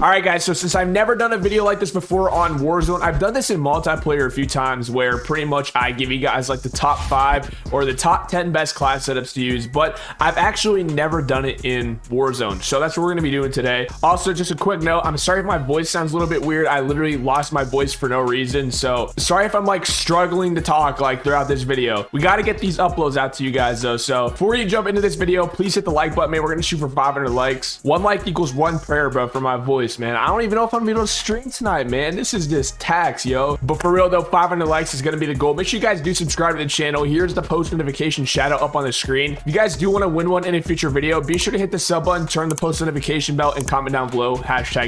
All right, guys, so since I've never done a video like this before on Warzone, I've done this in multiplayer a few times where pretty much I give you guys like the top 5 or the top 10 best class setups to use, but I've actually never done it in Warzone. So that's what we're going to be doing today. Also, just a quick note, I'm sorry if my voice sounds a little bit weird. I literally lost my voice for no reason. So sorry if I'm like struggling to talk like throughout this video. We got to get these uploads out to you guys though. So before you jump into this video, please hit the like button, man. We're going to shoot for 500 likes. One like equals one prayer, bro, for my voice, man. I don't even know if I'm gonna be able to stream tonight, man. This is just tax, yo. But for real though, 500 likes is gonna be the goal. Make sure you guys do subscribe to the channel. Here's the post notification shout out up on the screen. If you guys do want to win one in a future video, be sure to hit the sub button, turn the post notification bell, and comment down below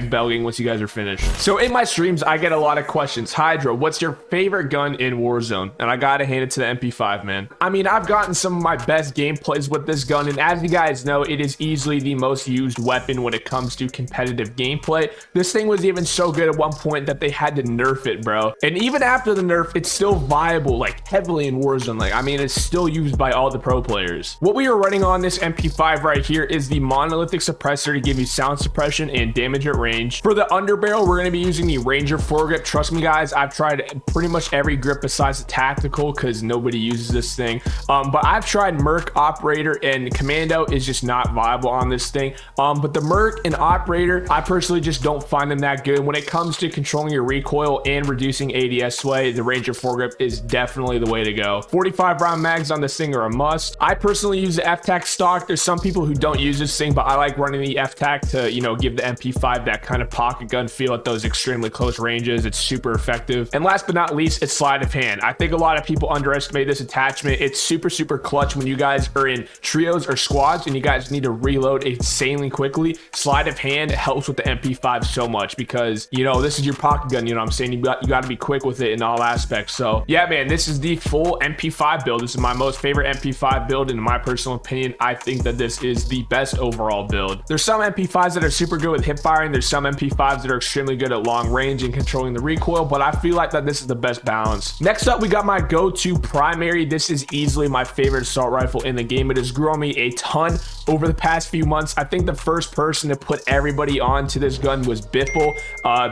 #belging once you guys are finished. So in my streams, I get a lot of questions. Hydra, what's your favorite gun in Warzone? And I gotta hand it to the MP5, man. I mean, I've gotten some of my best gameplays with this gun, and as you guys know, it is easily the most used weapon when it comes to competitive gameplay. This thing was even so good at one point that they had to nerf it, bro. And even after the nerf, it's still viable, like heavily in Warzone. Like, I mean, it's still used by all the pro players. What we are running on this MP5 right here is the monolithic suppressor to give you sound suppression and damage at range. For the underbarrel, we're going to be using the Ranger foregrip. Trust me, guys, I've tried pretty much every grip besides the tactical because nobody uses this thing. But I've tried Merc, Operator, and Commando is just not viable on this thing. But the Merc and Operator, I personally just don't find them that good. When it comes to controlling your recoil and reducing ADS sway, the Ranger foregrip is definitely the way to go. 45 round mags on this thing are a must. I personally use the F-Tac stock. There's some people who don't use this thing, but I like running the F-Tac to, you know, give the MP5 that kind of pocket gun feel at those extremely close ranges. It's super effective. And last but not least, it's sleight of hand. I think a lot of people underestimate this attachment. It's super clutch when you guys are in trios or squads and you guys need to reload insanely quickly. Sleight of hand helps with the MP5 so much because, you know, this is your pocket gun, you know what I'm saying? You got to be quick with it in all aspects. So yeah, man, this is the full MP5 build. This is my most favorite MP5 build. In my personal opinion, I think that this is the best overall build. There's some MP5s that are super good with hip firing. There's some MP5s that are extremely good at long range and controlling the recoil, but I feel like that this is the best balance. Next up, we got my go-to primary. This is easily my favorite assault rifle in the game. It has grown on me a ton over the past few months. I think the first person to put everybody onto this gun was Biffle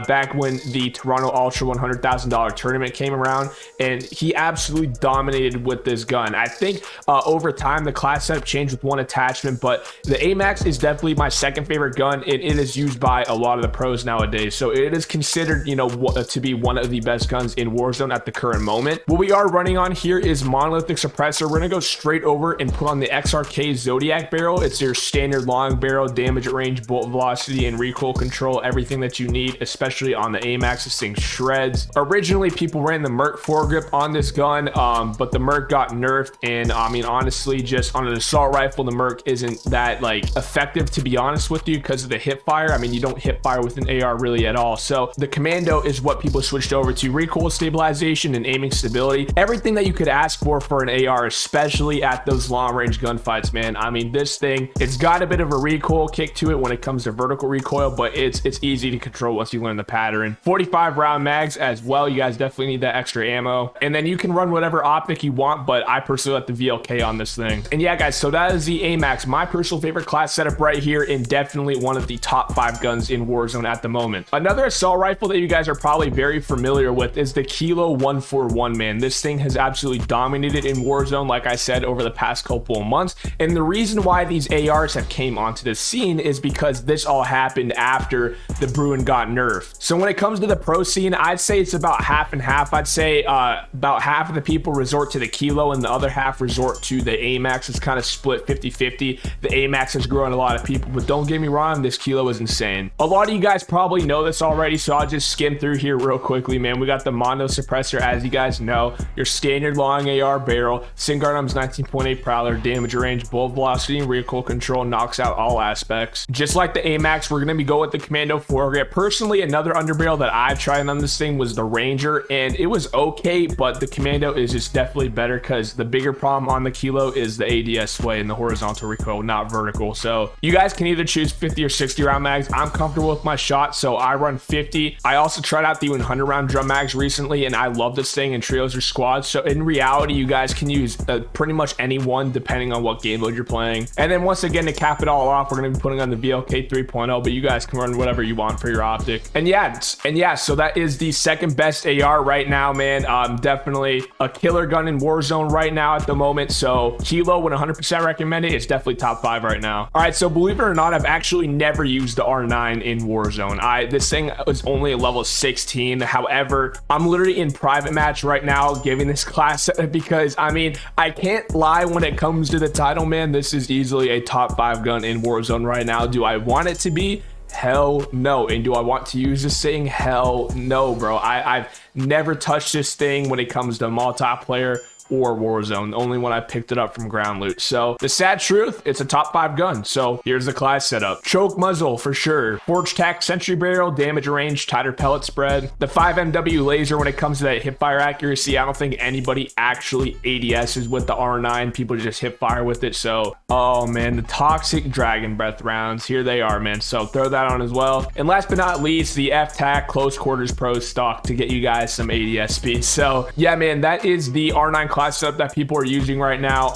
back when the Toronto Ultra $100,000 tournament came around, and he absolutely dominated with this gun. I think over time the class setup changed with one attachment, but the AMAX is definitely my second favorite gun, and it is used by a lot of the pros nowadays. So it is considered, you know, to be one of the best guns in Warzone at the current moment. What we are running on here is monolithic suppressor. We're gonna go straight over and put on the XRK Zodiac barrel. It's your standard long barrel, damage at range, bolt velocity, and recoil control, everything that you need, especially on the AMAX. This thing shreds. Originally, people ran the Merc foregrip on this gun, but the Merc got nerfed, and I mean, honestly, just on an assault rifle, the Merc isn't that like effective, to be honest with you, because of the hip fire. I mean, you don't hip fire with an AR really at all. So the Commando is what people switched over to. Recoil stabilization and aiming stability, everything that you could ask for an AR, especially at those long range gunfights, man. I mean, this thing, it's got a bit of a recoil kick to it when it comes to vertical recoil, but it's easy to control once you learn the pattern. 45 round mags as well. You guys definitely need that extra ammo, and then you can run whatever optic you want, but I personally like the VLK on this thing. And yeah, guys, so that is the AMAX, my personal favorite class setup right here, and definitely one of the top 5 guns in Warzone at the moment. Another assault rifle that you guys are probably very familiar with is the Kilo 141, man. This thing has absolutely dominated in Warzone, like I said, over the past couple of months. And the reason why these ARs have came onto the scene is because this all happened after the Bruin got nerfed. So when it comes to the pro scene, I'd say it's about half and half. I'd say about half of the people resort to the Kilo and the other half resort to the AMAX. It's kind of split 50-50. The AMAX has grown a lot of people, but don't get me wrong, this Kilo is insane. A lot of you guys probably know this already, so I'll just skim through here real quickly, man. We got the mono suppressor, as you guys know, your standard long AR barrel, Singarnum's 19.8 Prowler, damage range, bolt velocity, and recoil control, knocks out all aspects. Just like the AMAX, we're gonna be going with the Commando foregrip. Personally, another underbarrel that I've tried on this thing was the Ranger, and it was okay, but the Commando is just definitely better because the bigger problem on the Kilo is the ADS sway and the horizontal recoil, not vertical. So you guys can either choose 50 or 60 round mags. I'm comfortable with my shot, so I run 50. I also tried out the 100 round drum mags recently, and I love this thing in trios or squads. So in reality, you guys can use pretty much any one depending on what game mode you're playing. And then once again, to cap it all off, we're going to be putting on the VLK 3.0, but you guys can run ruin whatever you want for your optic. And yeah, so that is the second best AR right now, man. Definitely a killer gun in Warzone right now at the moment. So Kilo would 100% recommend it. It's definitely top 5 right now. All right, so believe it or not, I've actually never used the R9 in Warzone. This thing was only a level 16. However, I'm literally in private match right now giving this class because I mean, I can't lie when it comes to the title, man. This is easily a top 5 gun in Warzone right now. Do I want it to be? Hell no. And do I want to use this thing? Hell no, bro. I've never touched this thing when it comes to multiplayer or Warzone. The only one I picked it up from ground loot. So the sad truth, it's a top 5 gun. So here's the class setup. Choke muzzle for sure. Forge tack sentry barrel, damage range, tighter pellet spread. The 5MW laser when it comes to that hip fire accuracy. I don't think anybody actually ADSs with the R9. People just hip fire with it. So, oh man, the toxic dragon breath rounds. Here they are, man. So throw that on as well. And last but not least, the F-tac close quarters pro stock to get you guys some ADS speed. So yeah, man, that is the R9 class setup that people are using right now.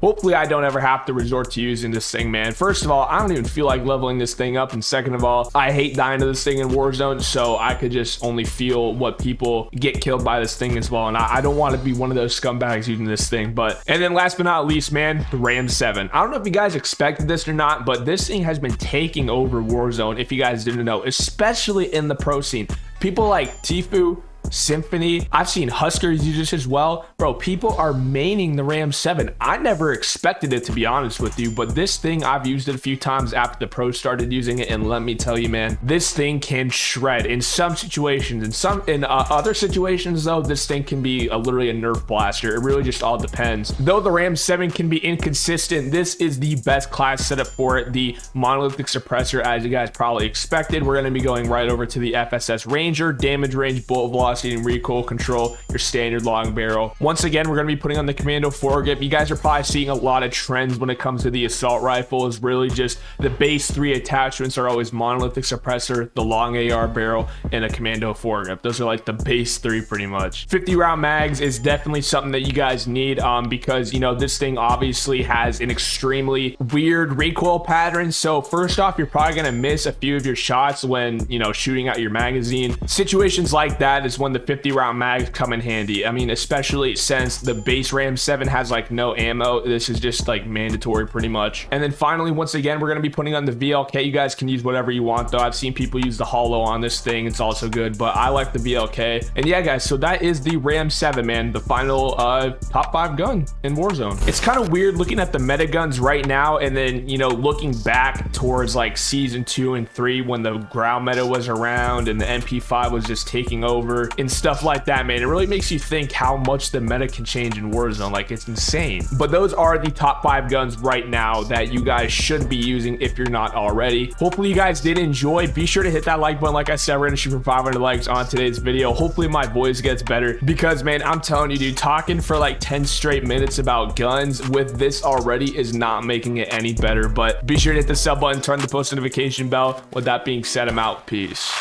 Hopefully I don't ever have to resort to using this thing, man. First of all, I don't even feel like leveling this thing up, and second of all, I hate dying to this thing in Warzone, so I could just only feel what people get killed by this thing as well, and I don't want to be one of those scumbags using this thing. And then last but not least, man, the Ram7. I don't know if you guys expected this or not, but this thing has been taking over Warzone, if you guys didn't know, especially in the pro scene. People like Tfue, Symphony, I've seen Huskers use this as well. Bro, people are maining the Ram7. I never expected it, to be honest with you, but this thing, I've used it a few times after the pros started using it, and let me tell you, man, this thing can shred in some situations. In other situations, though, this thing can be literally a nerf blaster. It really just all depends. Though the Ram7 can be inconsistent, this is the best class setup for it. The monolithic suppressor, as you guys probably expected. We're going to be going right over to the FSS Ranger, damage range, bullet velocity, and recoil control, your standard long barrel. Once again, we're going to be putting on the Commando foregrip. You guys are probably seeing a lot of trends when it comes to the assault rifle. Is really just the base 3 attachments are always monolithic suppressor, the long AR barrel, and a Commando foregrip. Those are like the base 3 pretty much. 50 round mags is definitely something that you guys need because, you know, this thing obviously has an extremely weird recoil pattern. So first off, you're probably going to miss a few of your shots when, you know, shooting out your magazine. Situations like that is when the 50 round mags come in handy. I mean, especially since the base Ram7 has like no ammo, this is just like mandatory pretty much. And then finally, once again, we're going to be putting on the VLK. You guys can use whatever you want though. I've seen people use the holo on this thing. It's also good, but I like the VLK. And yeah, guys, so that is the Ram7, man, the final top 5 gun in Warzone. It's kind of weird looking at the meta guns right now and then, you know, looking back towards like season 2 and 3 when the ground meta was around and the MP5 was just taking over and stuff like that, man. It really makes you think how much the meta can change in Warzone. Like, it's insane. But those are the top 5 guns right now that you guys should be using if you're not already. Hopefully you guys did enjoy. Be sure to hit that like button. Like I said, we're gonna shoot for 500 likes on today's video. Hopefully my voice gets better because, man, I'm telling you, dude, talking for like 10 straight minutes about guns with this already is not making it any better. But be sure to hit the sub button, turn the post notification bell. With that being said, I'm out. Peace.